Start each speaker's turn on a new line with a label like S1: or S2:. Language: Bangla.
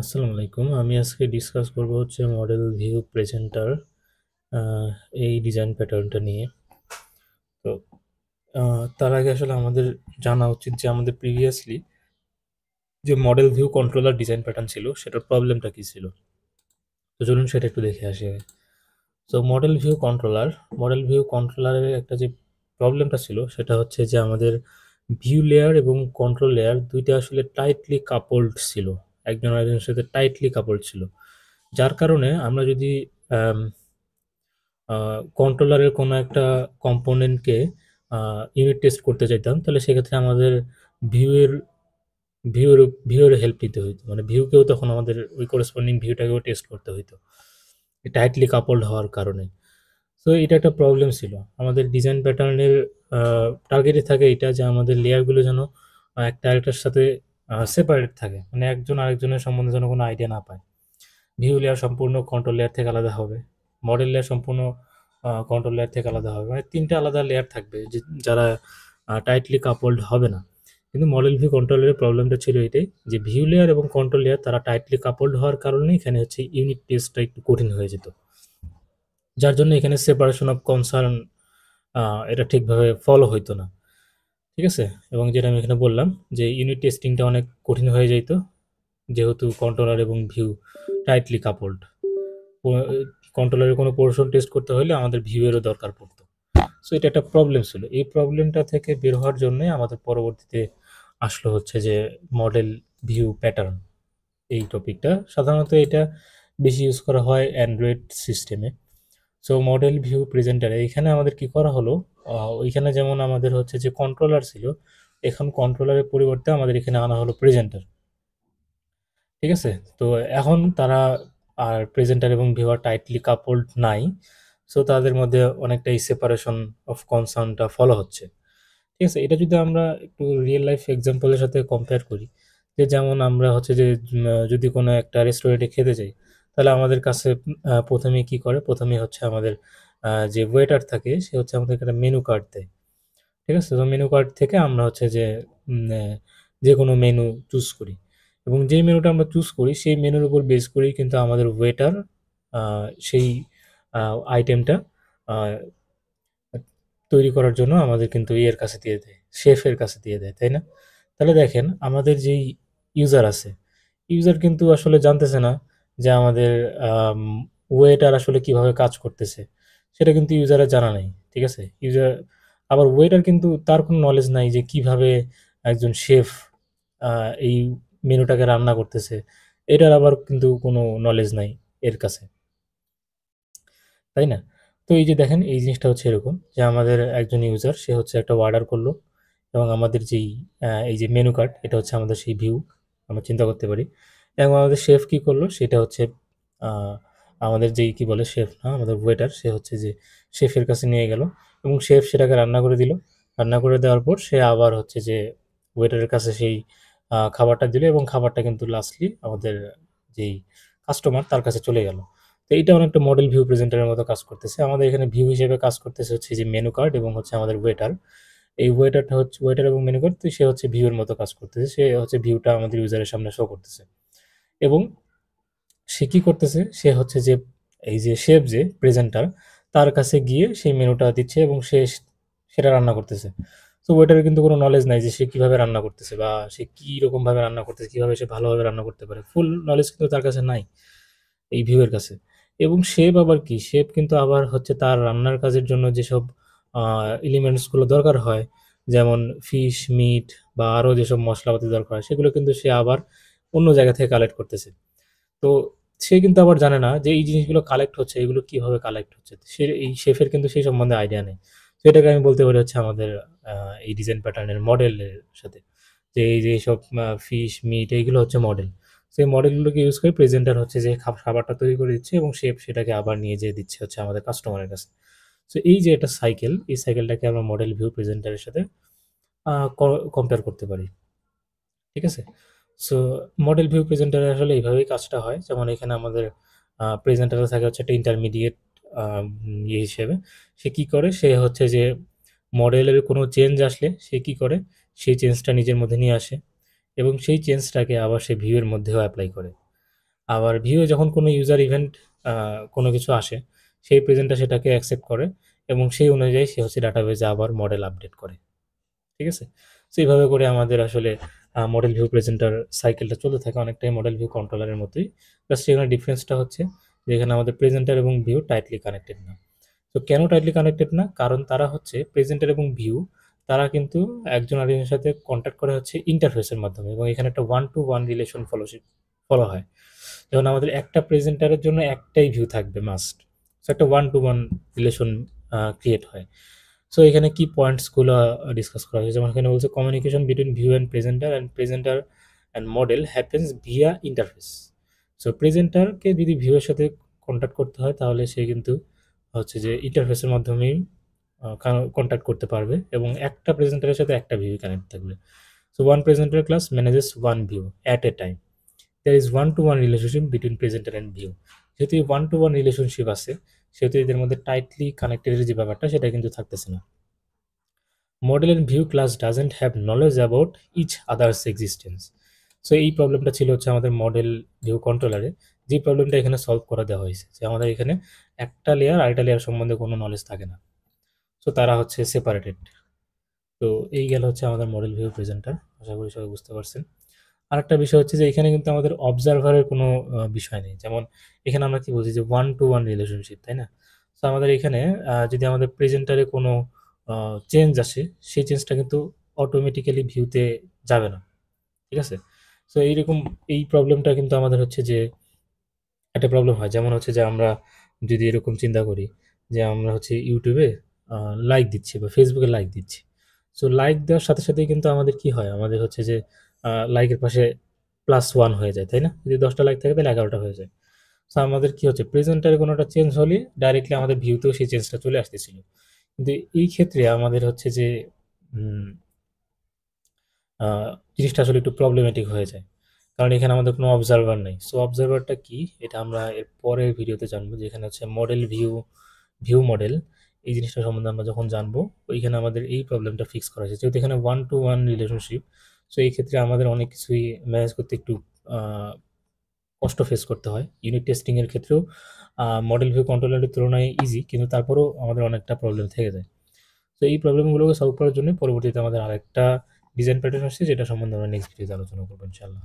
S1: আসসালামু আলাইকুম। আমি আজকে ডিসকাস করব হচ্ছে মডেল ভিউ প্রেজেন্টার এই ডিজাইন প্যাটার্নটা নিয়ে। তো তার আগে আসলে আমাদের জানা উচিত যে আমাদের প্রিভিয়াসলি যে model view controller design pattern ছিল সেটার প্রবলেমটা কি ছিল। তো চলুন সেটা একটু দেখে আসি। তো মডেল ভিউ কন্ট্রোলারের একটা যে প্রবলেমটা ছিল সেটা হচ্ছে যে আমাদের ভিউ লেয়ার এবং কন্ট্রোল লেয়ার দুইটা আসলে টাইটলি কাপলড ছিল, একজন আরেকজনের সাথে টাইটলি কাপলড ছিল, যার কারণে আমরা যদি কন্ট্রোলারের কোনো একটা কম্পোনেন্টকে ইউনিট টেস্ট করতে চাইতাম, তাহলে সেক্ষেত্রে আমাদের ভিউয়ের ভিউর ভিউয়ের হেল্প নিতে হইতো, মানে ভিউকেও তখন আমাদের ওই করেসপন্ডিং ভিউটাকেও টেস্ট করতে হইতো টাইটলি কাপলড হওয়ার কারণে। তো এটা একটা প্রবলেম ছিল আমাদের ডিজাইন প্যাটার্নের। টার্গেটে থাকে এটা যে আমাদের লেয়ারগুলো যেন একটা আরেকটার সাথে সেপারেট থাকে, মানে একজন আরেকজনের সম্বন্ধে যেন কোনো আইডিয়া না পায়। ভিউ লেয়ার সম্পূর্ণ কন্ট্রোল লেয়ার থেকে আলাদা হবে, মডেল লেয়ার সম্পূর্ণ কন্ট্রোল লেয়ার থেকে আলাদা হবে, মানে তিনটা আলাদা লেয়ার থাকবে যে যারা টাইটলি কাপলড হবে না। কিন্তু মডেল ভিউ কন্ট্রোলের প্রবলেমটা ছিল এটাই যে ভিউ লেয়ার এবং কন্ট্রোল লেয়ার তারা টাইটলি কাপলড হওয়ার কারণে এখানে হচ্ছে ইউনিট টেস্টটা একটু কঠিন হয়ে যেত, যার জন্য এখানে সেপারেশন অফ কনসার্ন এটা ঠিকভাবে ফলো হইতো না। ঠিক আছে? এবং যেটা আমি এখানে বললাম যে ইউনিট টেস্টিংটা অনেক কঠিন হয়ে যাইত, যেহেতু কন্ট্রোলার এবং ভিউ টাইটলি কাপলড। কন্ট্রোলারের কোনো পোর্শন টেস্ট করতে হলে আমাদের ভিউয়েরও দরকার পড়তো। সো এটা একটা প্রবলেম ছিল। এই প্রবলেমটা থেকে বের হওয়ার জন্যই আমাদের পরবর্তীতে আসলো হচ্ছে যে মডেল ভিউ প্যাটার্ন এই টপিকটা। সাধারণত এটা বেশি ইউজ করা হয় অ্যান্ড্রয়েড সিস্টেমে। সো মডেল ভিউ প্রেজেন্টারে এইখানে আমাদের কি করা হলো, ওইখানে যেমন আমাদের হচ্ছে যে কন্ট্রোলার ছিল, এখন কন্ট্রোলারের পরিবর্তে আমাদের এখানে আনা হলো প্রেজেন্টার। ঠিক আছে? তো এখন তারা আর প্রেজেন্টার এবং ভিউয়ার টাইটলি কাপলড নাই। সো তাদের মধ্যে অনেকটাই সেপারেশন অফ কনসার্নটা ফলো হচ্ছে। ঠিক আছে? এটা যদি আমরা একটু রিয়েল লাইফ এক্সাম্পলের সাথে কম্পেয়ার করি, যে যেমন আমরা হচ্ছে যে যদি কোনো একটা রেস্টুরেন্টে খেতে যাই, তাহলে আমাদের কাছে ১ম এ কি করে? ১ম এ হচ্ছে আমাদের যে ওয়েটার থাকে সে হচ্ছে আমাদেরকে একটা মেনু কার্ড দেয়। ঠিক আছে? তো মেনু কার্ড থেকে আমরা হচ্ছে যে যেকোনো মেনু চুজ করি, এবং যেই মেনুটা আমরা চুজ করি সেই মেনুর উপর বেস করেই কিন্তু আমাদের ওয়েটার আ সেই আইটেমটা আ তৈরি করার জন্য আমাদের কিন্তু ইয়ের কাছে দিয়ে দেয়, শেফের কাছে দিয়ে দেয়, তাই না? তাহলে দেখেন আমাদের যেই ইউজার আছে, ইউজার কিন্তু আসলে জানতেছে না যে আমাদের আম ওয়েটার আসলে কিভাবে কাজ করতেছে। সেটা কিন্তু ইউজারের জানা নাই। ঠিক আছে? আবার ওয়েটার কিন্তু তার কোনো নলেজ নাই যে কিভাবে একজন শেফ আ এই মেনুটাকে রান্না করতেছে। এটার আবার কিন্তু কোনো নলেজ নাই এর কাছে। তাই না? তো এই যে দেখেন এই জিনিসটা হচ্ছে এরকম যে আমাদের একজন ইউজার সে হচ্ছে একটা অর্ডার করলো, এবং আমাদের যেই এই যে মেনু কার্ড এটা হচ্ছে আমাদের সেই ভিউ আমরা চিন্তা করতে পারি। এবং আমাদের শেফ কি করলো সেটা হচ্ছে আ আমাদের যেই কি বলে শেফ না আমাদের ওয়েটার সে হচ্ছে যে শেফের কাছে নিয়ে গেল, এবং শেফ সেটাকে রান্না করে দিল। রান্না করে দেওয়ার পর সে আবার হচ্ছে যে ওয়েটারের কাছে সেই খাবারটা দিল, এবং খাবারটা কিন্তু লাস্টলি আমাদের যেই কাস্টমার তার কাছে চলে গেল। তো এইটা অনেকটা মডেল ভিউ প্রেজেন্টারের মতো কাজ করতেছে। আমাদের এখানে ভিউ হিসেবে কাজ করতেছে হচ্ছে যে মেনু কার্ড এবং হচ্ছে আমাদের ওয়েটার। এই ওয়েটারটা হচ্ছে ওয়েটার এবং মেনু কার্ড, তো সে হচ্ছে ভিউ এর মতো কাজ করতেছে। সে হচ্ছে ভিউটা আমাদের ইউজারের সামনে শো করতেছে। এবং সে কি করতেছে? সে হচ্ছে যে এই যে শেফ যে প্রেজেন্টার তার কাছে গিয়ে সেই মেনুটা দিচ্ছে, এবং সে সেটা রান্না করতেছে। তো ওয়েটারের কিন্তু কোনো নলেজ নাই যে সে কিভাবে রান্না করতেছে বা সে কি রকম ভাবে রান্না করতেছে, কিভাবে সে ভালোভাবে রান্না করতে পারে। ফুল নলেজ কিন্তু তার কাছে নাই এই ভিউ এর কাছে। এবং শেফ আবার কি? শেফ কিন্তু আবার হচ্ছে তার রান্নার কাজের জন্য যেসব আ এলিমেন্টস গুলো দরকার হয়, যেমন ফিশ, মিট বা আরো যেসব মসলাপাতি দরকার হয়, সেগুলো কিন্তু সে আবার অন্য জায়গা থেকে কালেক্ট করতেছে। তো সে কিন্তু আবার জানে না যে এই জিনিসগুলো কালেক্ট হচ্ছে, এগুলো কিভাবে কালেক্ট হচ্ছে। সে এই শেফের কিন্তু সেই সম্বন্ধে আইডিয়া নেই। তো এটাকে আমি বলতে পারি হচ্ছে আমাদের আ এই ডিজাইন প্যাটার্নের মডেলের সাথে। যে এই যে এইসব ফিশ, মিট এইগুলো হচ্ছে মডেল। সেই মডেলগুলোকে ইউজ করে প্রেজেন্টার হচ্ছে যে খাবারটা তৈরি করে দিচ্ছে, এবং শেফ সেটাকে আবার নিয়ে যেয়ে দিচ্ছে হচ্ছে আমাদের কাস্টমারের কাছে। সো এই যে একটা সাইকেল, এই সাইকেলটাকে আমরা মডেল ভিউ প্রেজেন্টারের সাথে আ ক কম্পেয়ার করতে পারি। ঠিক আছে? সো মডেল ভিউ প্রেজেন্টারে আসলে এইভাবেই কাজটা হয়। যেমন এখানে আমাদের প্রেজেন্টারে থাকে হচ্ছে একটা ইন্টারমিডিয়েট ইয়ে হিসেবে। সে কি করে? সে হচ্ছে যে মডেলের কোনো চেঞ্জ আসলে সে কি করে? সেই চেঞ্জটা নিজের মধ্যে নিয়ে আসে, এবং সেই চেঞ্জটাকে আবার সে ভিউ এর মধ্যেও এপ্লাই করে। আবার ভিউয়ে যখন কোনো ইউজার ইভেন্ট কোনো কিছু আসে, সেই প্রেজেন্টটা সেটাকে অ্যাকসেপ্ট করে এবং সেই অনুযায়ী সে হচ্ছে ডাটাবেজে আবার মডেল আপডেট করে। ঠিক আছে? সো এইভাবে করে আমাদের আসলে মডেল ভিউ প্রেজেন্টার সাইকেলটা চলতে থাকে অনেকটাই মডেল ভিউ কন্ট্রোলারের মতোই। জাস্ট এখানে ডিফারেন্সটা হচ্ছে যে এখানে আমাদের প্রেজেন্টার এবং ভিউ টাইটলি কানেক্টেড না। তো কেন টাইটলি কানেক্টেড না? কারণ তারা হচ্ছে প্রেজেন্টার এবং ভিউ তারা কিন্তু একজন আরেকজনের সাথে কনট্যাক্ট করে হচ্ছে ইন্টারফেসের মাধ্যমে এবং এখানে একটা one to one relation follow হয়। যেমন আমাদের একটা প্রেজেন্টারের জন্য একটাই ভিউ থাকবে মাস্ট। সো একটা one to one relation create হয়। সো এখানে কি পয়েন্টসগুলো ডিসকাস করা হয়েছে, যেমন এখানে বলছে communication between view and presenter and model happens via interface. So প্রেজেন্টারকে যদি ভিউয়ের সাথে কন্ট্যাক্ট করতে হয় তাহলে সে কিন্তু হচ্ছে যে ইন্টারফেসের মাধ্যমেই কন্ট্যাক্ট করতে পারবে এবং একটা প্রেজেন্টারের সাথে একটা ভিউ কানেক্ট থাকবে। So one presenter class manages one view at a time. There is one to one relationship between presenter and view. যেহেতু ওয়ান টু ওয়ান রিলেশনশিপ আছে সেহেতু এদের মধ্যে টাইটলি কানেক্টেডের যে ব্যাপারটা সেটা কিন্তু থাকতেছে না। Model and view class doesn't have knowledge about each others existence. So এই প্রবলেমটা ছিল হচ্ছে আমাদের মডেল ভিউ কন্ট্রোলারে, যে প্রবলেমটা এখানে সলভ করে দেওয়া হয়েছে যে আমাদের এখানে একটা লেয়ার আরেকটা লেয়ার সম্বন্ধে কোনো নলেজ থাকে না। সো তারা হচ্ছে সেপারেটেড। তো এই গেল হচ্ছে আমাদের মডেল ভিউ প্রেজেন্টার। আশা করি সবাই বুঝতে পারছেন। আরেকটা বিষয় হচ্ছে যে এখানে কিন্তু আমাদের অবজারভারের কোনো বিষয় নেই। যেমন এখানে আমরা কি বলছি যে ওয়ান টু ওয়ান রিলেশনশিপ, তাই না? সো আমাদের এখানে যদি আমাদের প্রেজেন্টারে কোনো চেঞ্জ আসে, সেই চেঞ্জটা কিন্তু অটোমেটিক্যালি ভিউতে যাবে না। ঠিক আছে? সো এইরকম এই প্রবলেমটা কিন্তু আমাদের হচ্ছে যে একটা প্রবলেম হয়। যেমন হচ্ছে যে আমরা যদি এরকম চিন্তা করি যে আমরা হচ্ছে YouTube এ লাইক দিচ্ছি বা Facebook এ লাইক দিচ্ছি। সো লাইক দেওয়ার সাথে সাথেই কিন্তু আমাদের কি হয়? আমাদের হচ্ছে যে লাইকের পাশে +1 হয়ে যায়, তাই না? যদি ১০ টা লাইক থাকে তাহলে ১১ টা হয়ে যায়। সো আমাদের কি হচ্ছে? প্রেজেন্টারে কোনো একটা চেঞ্জ হলে ডাইরেক্টলি আমাদের ভিউতেও সেই চেঞ্জটা চলে আসতেছিল। কিন্তু এই ক্ষেত্রে আমাদের হচ্ছে যে উম আ জিনিসটা আসলে একটু প্রবলেমেটিক হয়ে যায়। কারণ এখানে আমাদের কোনো অবজারভার নাই। সো অবজারভারটা কি? এটা আমরা এর পরের ভিডিওতে জানবো, যেখানে হচ্ছে মডেল ভিউ মডেল এই জিনিসটা সম্বন্ধে আমরা যখন জানবো, ওইখানে আমাদের এই প্রবলেমটা ফিক্স করা হয়েছে। যেহেতু এখানে one to one relationship, so এই ক্ষেত্রে আমাদের অনেক কিছুই ম্যানেজ করতে একটু আ কষ্ট ফেস করতে হয়। ইউনিট টেস্টিং এর ক্ষেত্রেও মডেল ভিউ কন্ট্রোলারের তুলনায় ইজি, কিন্তু তারপরেও আমাদের অনেকটা প্রবলেম থেকে যায়। তো এই প্রবলেমগুলোকে সলভ করার জন্য পরবর্তীতে আমাদের আরেকটা ডিজাইন প্যাটার্ন আসছে, যেটা সম্বন্ধে আমরা নেক্সট ভিডিওতে আলোচনা করবো ইনশাআল্লাহ।